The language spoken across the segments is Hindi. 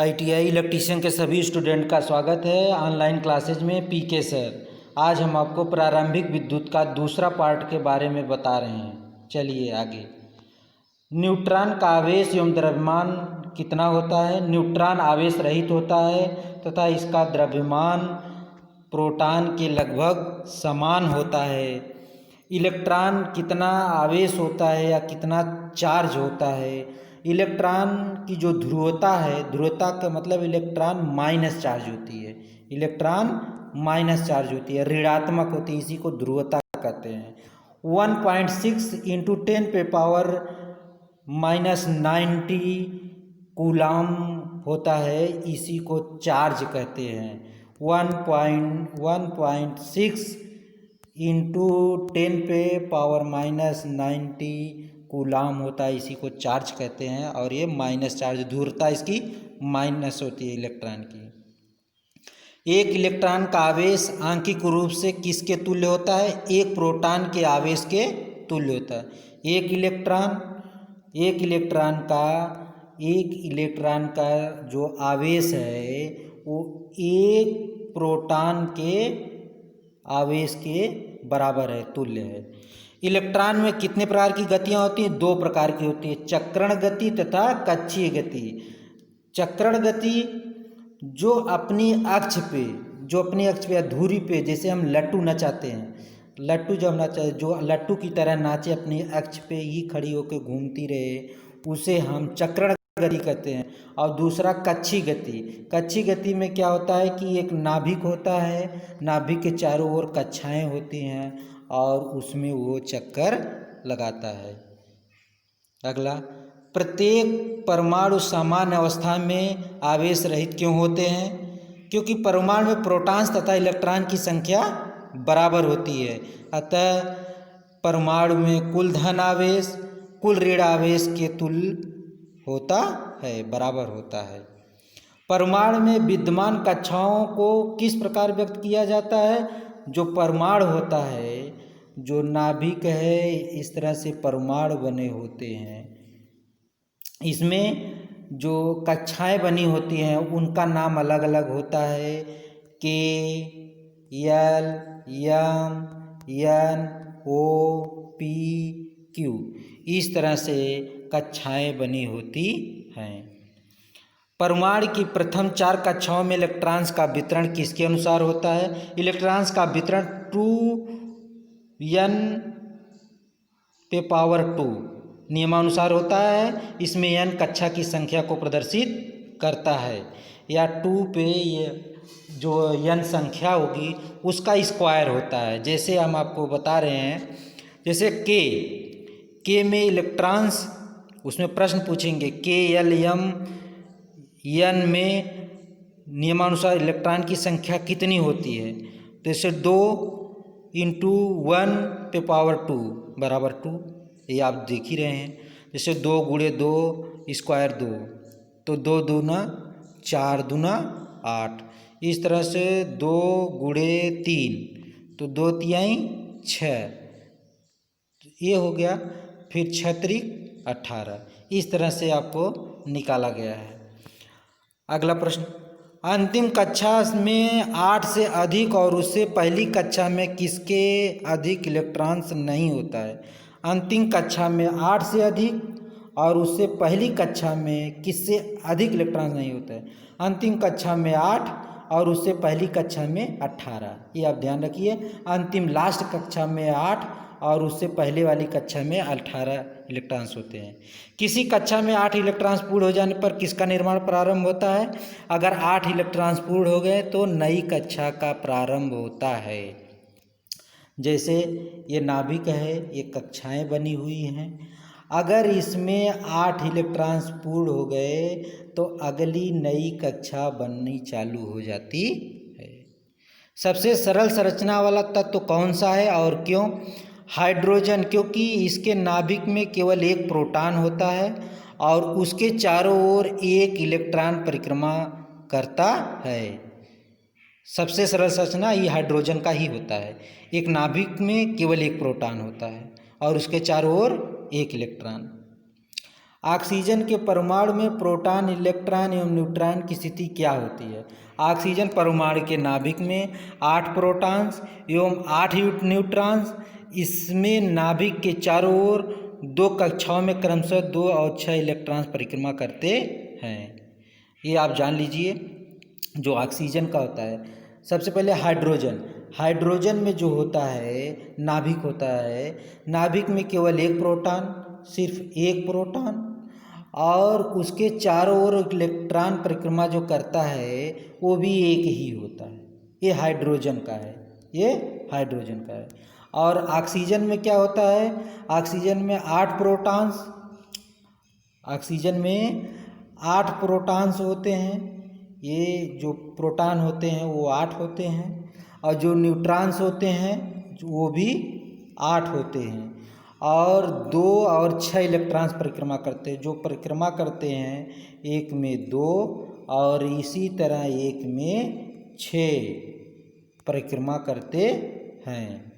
ITI इलेक्ट्रीशियन के सभी स्टूडेंट का स्वागत है ऑनलाइन क्लासेज में। पीके सर, आज हम आपको प्रारंभिक विद्युत का दूसरा पार्ट के बारे में बता रहे हैं। चलिए आगे। न्यूट्रॉन का आवेश एवं द्रव्यमान कितना होता है। न्यूट्रॉन आवेश रहित होता है तथा इसका द्रव्यमान प्रोटॉन के लगभग समान होता है। इलेक्ट्रॉन कितना आवेश होता है या कितना चार्ज होता है। इलेक्ट्रॉन की जो ध्रुवता है, ध्रुवता का मतलब इलेक्ट्रॉन माइनस चार्ज होती है। इलेक्ट्रॉन माइनस चार्ज होती है, ऋणात्मक होती है, इसी को ध्रुवता कहते हैं। 1.6 इंटू 10⁻⁻90 कूलाम होता है, इसी को चार्ज कहते हैं। 1.6 इंटू 10⁻⁻90 कूलाम होता है, इसी को चार्ज कहते हैं। और ये माइनस चार्ज, ध्रुवता इसकी माइनस होती है इलेक्ट्रॉन की। एक इलेक्ट्रॉन का आवेश आंकिक रूप से किसके तुल्य होता है। एक प्रोटॉन के आवेश के तुल्य होता है। एक इलेक्ट्रॉन का जो आवेश है वो एक प्रोटॉन के आवेश के बराबर है, तुल्य है। इलेक्ट्रॉन में कितने प्रकार की गतियाँ होती हैं। दो प्रकार की होती है, चक्रण गति तथा कक्षीय गति। चक्रण गति जो अपनी अक्ष पे या धुरी पे, जैसे हम लट्टू नचाते हैं, लट्टू जब नचाते, जो लट्टू की तरह नाचे, अपनी अक्ष पे ही खड़ी होकर घूमती रहे, उसे हम चक्रण गति कहते हैं। और दूसरा कक्षीय गति में क्या होता है कि एक नाभिक होता है, नाभिक के चारों ओर कक्षाएं होती हैं और उसमें वो चक्कर लगाता है। अगला, प्रत्येक परमाणु सामान्य अवस्था में आवेश रहित क्यों होते हैं। क्योंकि परमाणु में प्रोटॉन्स तथा इलेक्ट्रॉन की संख्या बराबर होती है, अतः परमाणु में कुल धन आवेश कुल ऋण आवेश के तुल्य होता है, बराबर होता है। परमाणु में विद्यमान कक्षाओं को किस प्रकार व्यक्त किया जाता है। जो परमाणु होता है, जो नाभिक है, इस तरह से परमाणु बने होते हैं। इसमें जो कक्षाएं बनी होती हैं उनका नाम अलग अलग होता है। के, एल, एम, एन, ओ, पी, क्यू, इस तरह से कक्षाएं बनी होती हैं। परमाणु की प्रथम 4 कक्षाओं में इलेक्ट्रॉन्स का वितरण किसके अनुसार होता है। इलेक्ट्रॉन्स का वितरण 2n⁻² नियमानुसार होता है। इसमें n कक्षा की संख्या को प्रदर्शित करता है, या 2 पे ये जो n संख्या होगी उसका स्क्वायर होता है। जैसे हम आपको बता रहे हैं, जैसे के में इलेक्ट्रॉन्स, उसमें प्रश्न पूछेंगे के, एल, एम, एन में नियमानुसार इलेक्ट्रॉन की संख्या कितनी होती है। तो जैसे 2 इंटू 1⁻² बराबर 2, ये आप देख ही रहे हैं। जैसे 2 गुणे 2 स्क्वायर 2, तो 2 दूना 4 दूना 8। इस तरह से 2 गुणे 3, तो 2 तिहाई 6, ये हो गया। फिर 6 त्रिक 18, इस तरह से आपको निकाला गया है। अगला प्रश्न, अंतिम कक्षा में 8 से अधिक और उससे पहली कक्षा में किसके अधिक इलेक्ट्रॉन्स नहीं होता है। अंतिम कक्षा में 8 से अधिक और उससे पहली कक्षा में किससे अधिक इलेक्ट्रॉन्स नहीं होता है। अंतिम कक्षा में 8 और उससे पहली कक्षा में 18, ये आप ध्यान रखिए। अंतिम लास्ट कक्षा में 8 और उससे पहले वाली कक्षा में 18 इलेक्ट्रॉन्स होते हैं। किसी कक्षा में 8 इलेक्ट्रॉन्स पूर्ण हो जाने पर किसका निर्माण प्रारंभ होता है। अगर 8 इलेक्ट्रॉन्स पूर्ण हो गए तो नई कक्षा का प्रारंभ होता है। जैसे ये नाभिक है, ये कक्षाएं बनी हुई हैं। अगर इसमें 8 इलेक्ट्रॉन्स पूर्ण हो गए तो अगली नई कक्षा बननी चालू हो जाती है। सबसे सरल संरचना वाला तत्व कौन सा है और क्यों। हाइड्रोजन, क्योंकि इसके नाभिक में केवल एक प्रोटॉन होता है और उसके चारों ओर एक इलेक्ट्रॉन परिक्रमा करता है। सबसे सरल संरचना ये हाइड्रोजन का ही होता है। एक नाभिक में केवल एक प्रोटॉन होता है और उसके चारों ओर एक इलेक्ट्रॉन। ऑक्सीजन के परमाणु में प्रोटॉन, इलेक्ट्रॉन एवं न्यूट्रॉन की स्थिति क्या होती है? ऑक्सीजन परमाणु के नाभिक में 8 प्रोटॉन्स एवं 8 न्यूट्रॉन्स। इसमें नाभिक के चारों ओर 2 कक्षाओं में क्रमशः 2 और 6 इलेक्ट्रॉन्स परिक्रमा करते हैं। ये आप जान लीजिए जो ऑक्सीजन का होता है। सबसे पहले हाइड्रोजन में जो होता है नाभिक होता है, नाभिक में केवल 1 प्रोटॉन, सिर्फ 1 प्रोटॉन, और उसके चारों ओर इलेक्ट्रॉन परिक्रमा जो करता है वो भी एक ही होता है। ये हाइड्रोजन का है। और ऑक्सीजन में क्या होता है? ऑक्सीजन में 8 प्रोटॉन्स होते हैं। ये जो प्रोटॉन होते हैं वो 8 होते हैं, और जो न्यूट्रॉन्स होते हैं वो भी 8 होते हैं, और 2 और 6 इलेक्ट्रॉन्स परिक्रमा करते हैं। जो परिक्रमा करते हैं एक में 2 और इसी तरह एक में 6 परिक्रमा करते हैं।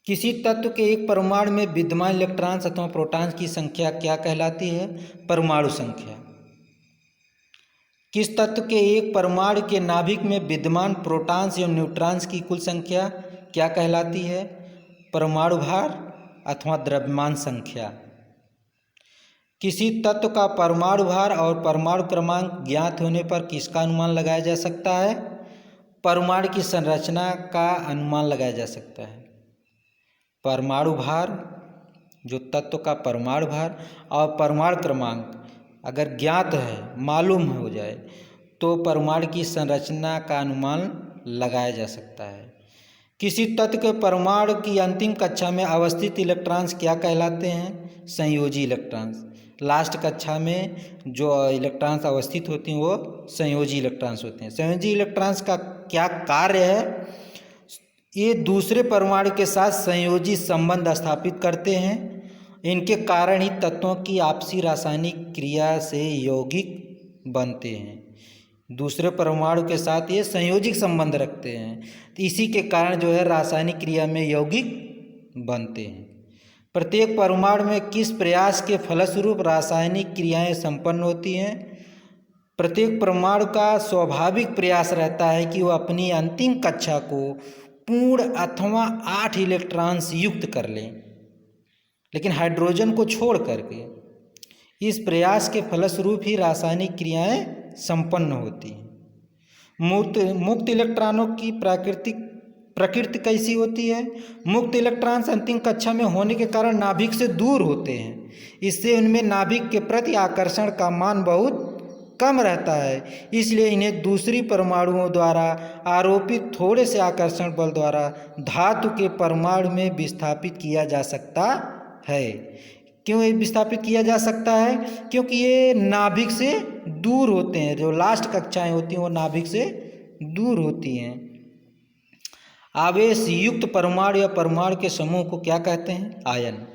किसी तत्व के एक परमाणु में विद्यमान इलेक्ट्रॉन्स अथवा प्रोटॉन्स की संख्या क्या कहलाती है? परमाणु संख्या। किस तत्व के एक परमाणु के नाभिक में विद्यमान प्रोटॉन्स एवं न्यूट्रॉन्स की कुल संख्या क्या कहलाती है? परमाणु भार अथवा द्रव्यमान संख्या। किसी तत्व का परमाणु भार और परमाणु क्रमांक ज्ञात होने पर किसका अनुमान लगाया जा सकता है? परमाणु की संरचना का अनुमान लगाया जा सकता है। परमाणु भार, जो तत्व का परमाणु भार और परमाणु क्रमांक अगर ज्ञात है, मालूम हो जाए, तो परमाणु की संरचना का अनुमान लगाया जा सकता है। किसी तत्व के परमाणु की अंतिम कक्षा में अवस्थित इलेक्ट्रॉन्स क्या कहलाते हैं? संयोजी इलेक्ट्रॉन्स। लास्ट कक्षा में जो इलेक्ट्रॉन्स अवस्थित होती हैं वो संयोजी इलेक्ट्रॉन्स होते हैं। संयोजी इलेक्ट्रॉन्स का क्या कार्य है? ये दूसरे परमाणु के साथ संयोजी संबंध स्थापित करते हैं। इनके कारण ही तत्वों की आपसी रासायनिक क्रिया से यौगिक बनते हैं। दूसरे परमाणु के साथ ये संयोजिक संबंध रखते हैं, तो इसी के कारण जो है रासायनिक क्रिया में यौगिक बनते हैं। प्रत्येक परमाणु में किस प्रयास के फलस्वरूप रासायनिक क्रियाएं संपन्न होती हैं? प्रत्येक परमाणु का स्वाभाविक प्रयास रहता है कि वह अपनी अंतिम कक्षा को पूर्ण अथवा 8 इलेक्ट्रॉन्स युक्त कर लें, लेकिन हाइड्रोजन को छोड़ करके। इस प्रयास के फलस्वरूप ही रासायनिक क्रियाएं संपन्न होती हैं। मुक्त इलेक्ट्रॉनों की प्रकृति कैसी होती है? मुक्त इलेक्ट्रॉन्स अंतिम कक्षा में होने के कारण नाभिक से दूर होते हैं। इससे उनमें नाभिक के प्रति आकर्षण का मान बहुत कम रहता है, इसलिए इन्हें दूसरी परमाणुओं द्वारा आरोपित थोड़े से आकर्षण बल द्वारा धातु के परमाणु में विस्थापित किया जा सकता है। क्यों ये विस्थापित किया जा सकता है? क्योंकि ये नाभिक से दूर होते हैं। जो लास्ट कक्षाएं होती हैं वो नाभिक से दूर होती हैं। आवेश युक्त परमाणु या परमाणु के समूह को क्या कहते हैं? आयन।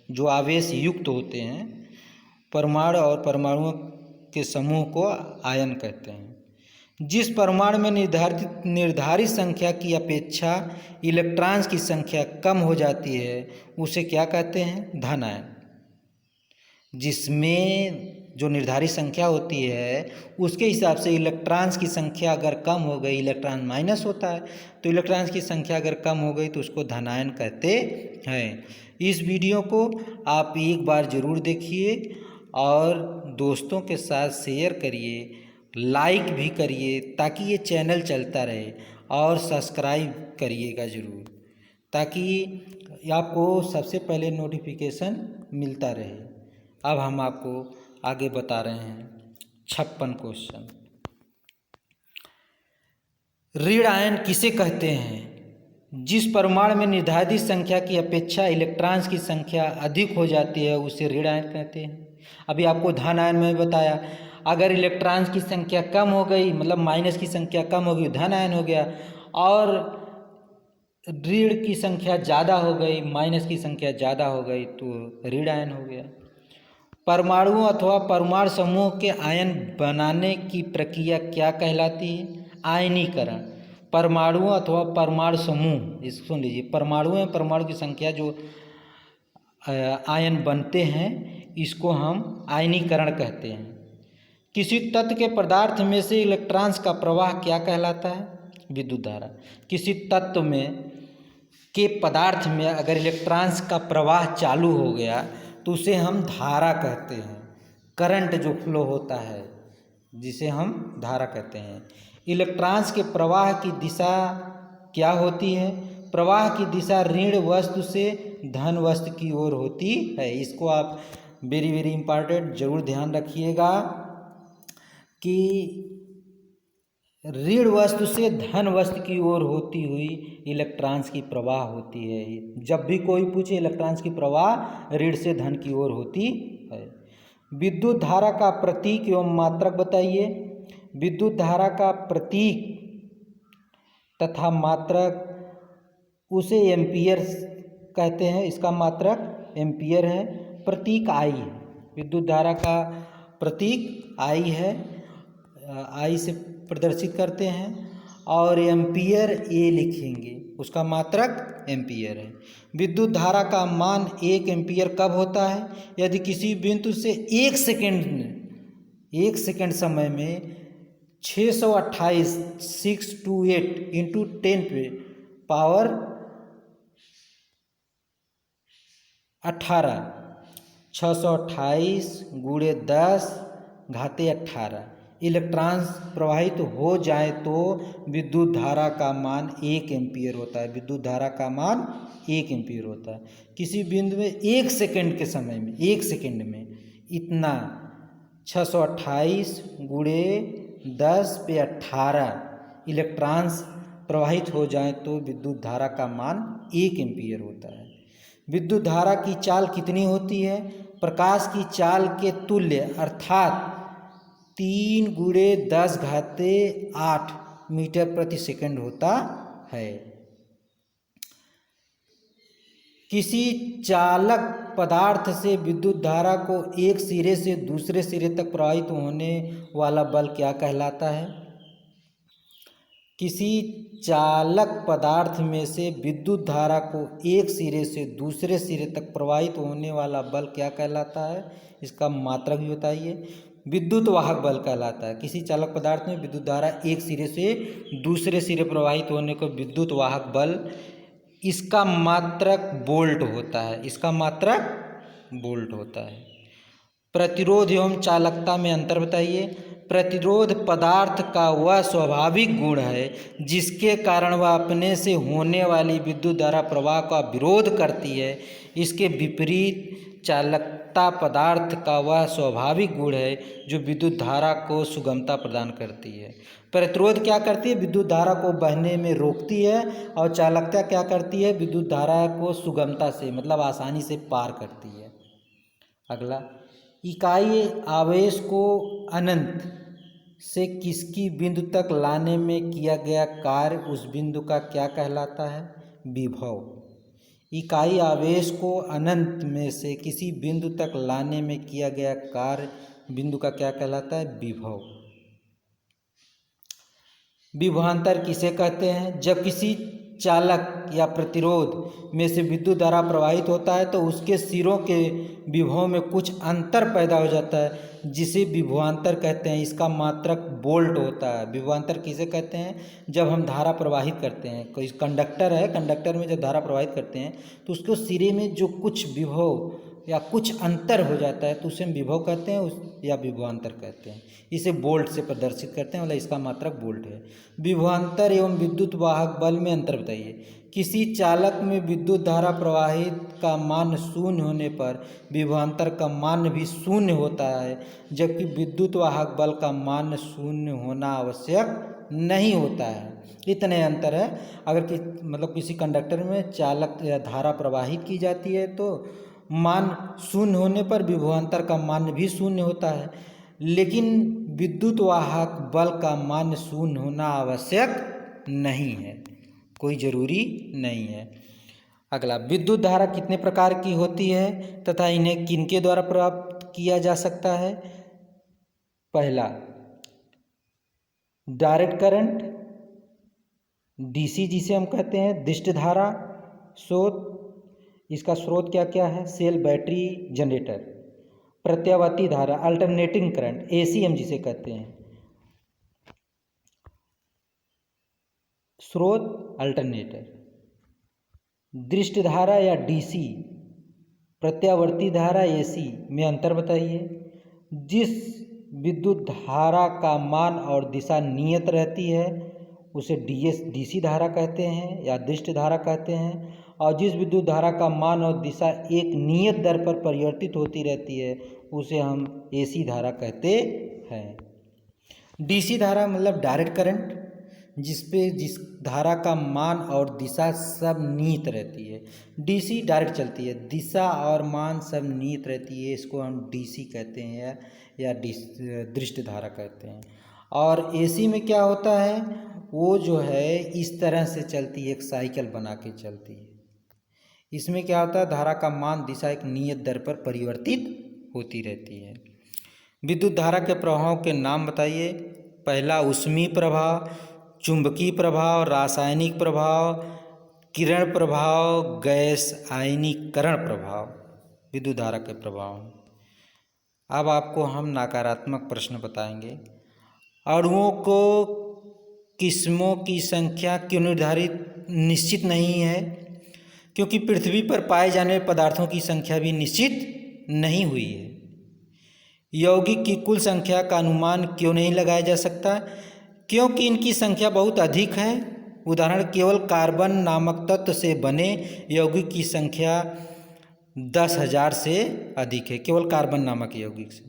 जो आवेश युक्त होते हैं परमाणु और परमाणुओं के समूह को आयन कहते हैं। जिस परमाणु में निर्धारित संख्या की अपेक्षा इलेक्ट्रॉन्स की संख्या कम हो जाती है उसे क्या कहते हैं? धन आयन। जिसमें जो निर्धारित संख्या होती है उसके हिसाब से इलेक्ट्रॉन्स की संख्या अगर कम हो गई, इलेक्ट्रॉन माइनस होता है, तो इलेक्ट्रॉन्स की संख्या अगर कम हो गई तो उसको धन आयन कहते हैं। इस वीडियो को आप एक बार ज़रूर देखिए और दोस्तों के साथ शेयर करिए, लाइक भी करिए ताकि ये चैनल चलता रहे, और सब्सक्राइब करिएगा ज़रूर ताकि आपको सबसे पहले नोटिफिकेशन मिलता रहे। अब हम आपको आगे बता रहे हैं 56 क्वेश्चन। ऋण आयन किसे कहते हैं? जिस परमाणु में निर्धारित संख्या की अपेक्षा इलेक्ट्रॉन्स की संख्या अधिक हो जाती है उसे ऋण आयन कहते हैं। अभी आपको धन आयन में बताया, अगर इलेक्ट्रॉन्स की संख्या कम हो गई, मतलब माइनस की संख्या कम हो गई, धन आयन हो गया, और ऋण की संख्या ज़्यादा हो गई, माइनस की संख्या ज़्यादा हो गई तो ऋण आयन हो गया। परमाणुओं अथवा परमाणु समूह के आयन बनाने की प्रक्रिया क्या कहलाती है? आयनीकरण। परमाणुओं अथवा परमाणु समूह, इसको सुन लीजिए, परमाणु में परमाणु की संख्या जो आयन बनते हैं, इसको हम आयनीकरण कहते हैं। किसी तत्व के पदार्थ में से इलेक्ट्रॉन्स का प्रवाह क्या कहलाता है? विद्युत धारा। किसी तत्व में के पदार्थ में अगर इलेक्ट्रॉन्स का प्रवाह चालू हो गया तो उसे हम धारा कहते हैं। करंट जो फ्लो होता है जिसे हम धारा कहते हैं। इलेक्ट्रॉन्स के प्रवाह की दिशा क्या होती है? प्रवाह की दिशा ऋण वस्तु से धन वस्तु की ओर होती है। इसको आप वेरी वेरी इंपॉर्टेंट जरूर ध्यान रखिएगा कि ऋण वस्तु से धन वस्तु की ओर होती हुई इलेक्ट्रॉन्स की प्रवाह होती है। जब भी कोई पूछे इलेक्ट्रॉन्स की प्रवाह ऋण से धन की ओर होती है। विद्युत धारा का प्रतीक एवं मात्रक बताइए। विद्युत धारा का प्रतीक तथा मात्रक उसे एम्पियर कहते हैं। इसका मात्रक एम्पियर है। प्रतीक आई है। विद्युत धारा का प्रतीक आई है, आई से प्रदर्शित करते हैं और एम्पियर ए लिखेंगे, उसका मात्रक एम्पियर है। विद्युत धारा का मान 1 एम्पियर कब होता है? यदि किसी बिंदु से 1 सेकेंड समय में 628 628 इंटू 10 पावर 18 628 गुणे 10 घाते 18 इलेक्ट्रॉन्स प्रवाहित हो जाए तो विद्युत धारा का मान 1 एम्पियर होता है। विद्युत धारा का मान 1 एम्पियर होता है। किसी बिंदु में 1 सेकेंड के समय में 1 सेकेंड में इतना 628 गुणे 10 पे 18 इलेक्ट्रॉन्स प्रवाहित हो जाए तो विद्युत धारा का मान 1 एम्पियर होता है। विद्युत धारा की चाल कितनी होती है? प्रकाश की चाल के तुल्य अर्थात 3 गुणे 10 घाते 8 मीटर प्रति सेकंड होता है। किसी चालक पदार्थ से विद्युत धारा को एक सिरे से दूसरे सिरे तक प्रवाहित होने वाला बल क्या कहलाता है? किसी चालक पदार्थ में से विद्युत धारा को एक सिरे से दूसरे सिरे तक प्रवाहित होने वाला बल क्या कहलाता है? इसका मात्रक भी बताइए। विद्युत वाहक बल कहलाता है। किसी चालक पदार्थ में विद्युत धारा एक सिरे से दूसरे सिरे प्रवाहित होने को विद्युत वाहक बल, इसका मात्रक वोल्ट होता है। इसका मात्रक वोल्ट होता है। प्रतिरोध एवं चालकता में अंतर बताइए। प्रतिरोध पदार्थ का वह स्वाभाविक गुण है जिसके कारण वह अपने से होने वाली विद्युत धारा प्रवाह का विरोध करती है। इसके विपरीत चालकता पदार्थ का वह स्वाभाविक गुण है जो विद्युत धारा को सुगमता प्रदान करती है। प्रतिरोध क्या करती है? विद्युत धारा को बहने में रोकती है और चालकता क्या करती है? विद्युत धारा को सुगमता से मतलब आसानी से पार करती है। अगला, इकाई आवेश को अनंत से किसकी बिंदु तक लाने में किया गया कार्य उस बिंदु का क्या कहलाता है? विभव। इकाई आवेश को अनंत में से किसी बिंदु तक लाने में किया गया कार्य बिंदु का क्या कहलाता है? विभव। विभवांतर किसे कहते हैं? जब किसी चालक या प्रतिरोध में से विद्युत धारा प्रवाहित होता है तो उसके सिरों के विभव में कुछ अंतर पैदा हो जाता है जिसे विभवांतर कहते हैं। इसका मात्रक वोल्ट होता है। विभवांतर किसे कहते हैं? जब हम धारा प्रवाहित करते हैं, कोई कंडक्टर है, कंडक्टर में जब धारा प्रवाहित करते हैं तो उसको सिरे में जो कुछ विभव या कुछ अंतर हो जाता है तो उसे हम विभव कहते हैं या विभवांतर कहते हैं। इसे वोल्ट से प्रदर्शित करते हैं, मतलब इसका मात्रक वोल्ट है। विभवांतर एवं विद्युत वाहक बल में अंतर बताइए। किसी चालक में विद्युत धारा प्रवाहित का मान शून्य होने पर विभवांतर का मान भी शून्य होता है, जबकि विद्युत वाहक बल का मान शून्य होना आवश्यक नहीं होता है। इतने अंतर है। अगर किसी कंडक्टर में चालक या धारा प्रवाहित की जाती है तो मान शून्य होने पर विभवांतर का मान भी शून्य होता है, लेकिन विद्युत वाहक बल का मान शून्य होना आवश्यक नहीं है, कोई ज़रूरी नहीं है। अगला, विद्युत धारा कितने प्रकार की होती है तथा इन्हें किनके द्वारा प्राप्त किया जा सकता है? पहला, डायरेक्ट करंट, डीसी जिसे हम कहते हैं, दिष्ट धारा स्रोत, इसका स्रोत क्या क्या है? Cell, battery, generator. प्रत्यावर्ती धारा, अल्टरनेटिंग करंट, एसी हम जिसे कहते हैं। स्रोत अल्टरनेटर। दृष्ट धारा या डीसी, प्रत्यावर्ती धारा एसी में अंतर बताइए। जिस विद्युत धारा का मान और दिशा नियत रहती है उसे डीसी धारा कहते हैं या दृष्ट धारा कहते हैं, और जिस विद्युत धारा का मान और दिशा एक नियत दर पर परिवर्तित होती रहती है उसे हम एसी धारा कहते हैं। डीसी धारा मतलब डायरेक्ट करंट, जिस धारा का मान और दिशा सब नियत रहती है। डीसी डायरेक्ट चलती है, दिशा और मान सब नियत रहती है, इसको हम डीसी कहते हैं या दृष्ट धारा कहते हैं। और एसी में क्या होता है, वो जो है इस तरह से चलती है, एक साइकिल बना के चलती है। इसमें क्या होता है, धारा का मान दिशा एक नियत दर पर परिवर्तित होती रहती है। विद्युत धारा के प्रभावों के नाम बताइए। पहला ऊष्मीय प्रभाव, चुंबकीय प्रभाव, रासायनिक प्रभाव, किरण प्रभाव, गैस आयनीकरण प्रभाव, विद्युत धारा के प्रभाव। अब आपको हम नकारात्मक प्रश्न बताएंगे। अणुओं को किस्मों की संख्या क्यों निर्धारित निश्चित नहीं है? क्योंकि पृथ्वी पर पाए जाने वाले पदार्थों की संख्या भी निश्चित नहीं हुई है। यौगिक की कुल संख्या का अनुमान क्यों नहीं लगाया जा सकता? क्योंकि इनकी संख्या बहुत अधिक है। उदाहरण, केवल कार्बन नामक तत्व से बने यौगिक की संख्या 10,000 से अधिक है, केवल कार्बन नामक यौगिक से।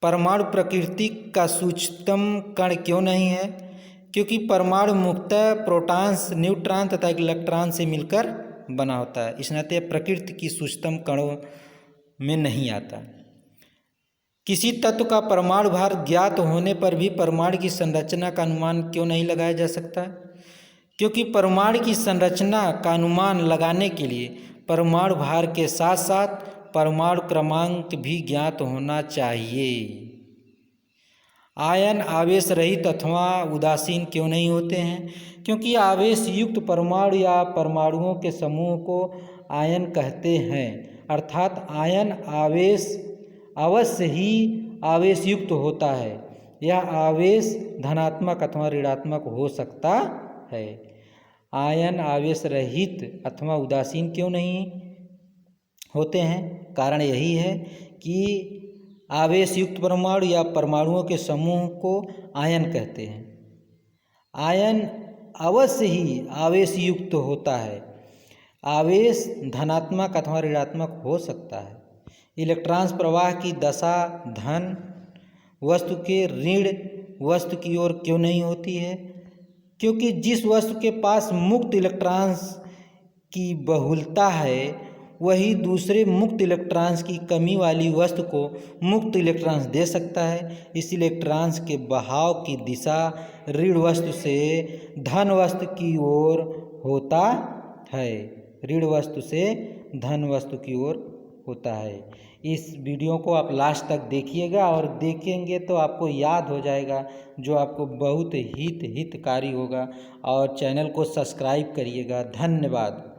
परमाणु प्रकृति का सूक्ष्मतम कण क्यों नहीं है? क्योंकि परमाणु मुख्यतः प्रोटॉन्स, न्यूट्रॉन तथा इलेक्ट्रॉन से मिलकर बना होता है, इस नाते प्रकृति की सूक्ष्मतम कणों में नहीं आता। किसी तत्व का परमाणु भार ज्ञात होने पर भी परमाणु की संरचना का अनुमान क्यों नहीं लगाया जा सकता? क्योंकि परमाणु की संरचना का अनुमान लगाने के लिए परमाणु भार के साथ साथ परमाणु क्रमांक भी ज्ञात होना चाहिए। आयन आवेश रहित अथवा उदासीन क्यों नहीं होते हैं? क्योंकि आवेश युक्त परमाणु या परमाणुओं के समूह को आयन कहते हैं, अर्थात आयन आवेश अवश्य ही आवेश युक्त होता है। यह आवेश धनात्मक अथवा ऋणात्मक हो सकता है। आयन आवेश रहित अथवा उदासीन क्यों नहीं होते हैं? कारण यही है कि आवेश युक्त परमाणु या परमाणुओं के समूह को आयन कहते हैं। आयन अवश्य ही आवेश युक्त होता है। आवेश धनात्मक अथवा ऋणात्मक हो सकता है। इलेक्ट्रॉन्स प्रवाह की दशा धन वस्तु के ऋण वस्तु की ओर क्यों नहीं होती है? क्योंकि जिस वस्तु के पास मुक्त इलेक्ट्रॉन्स की बहुलता है वही दूसरे मुक्त इलेक्ट्रॉन्स की कमी वाली वस्तु को मुक्त इलेक्ट्रॉन्स दे सकता है। इस इलेक्ट्रॉन्स के बहाव की दिशा ऋण वस्तु से धन वस्तु की ओर होता है, ऋण वस्तु से धन वस्तु की ओर होता है। इस वीडियो को आप लास्ट तक देखिएगा और देखेंगे तो आपको याद हो जाएगा, जो आपको बहुत हितकारी होगा। और चैनल को सब्सक्राइब करिएगा। धन्यवाद।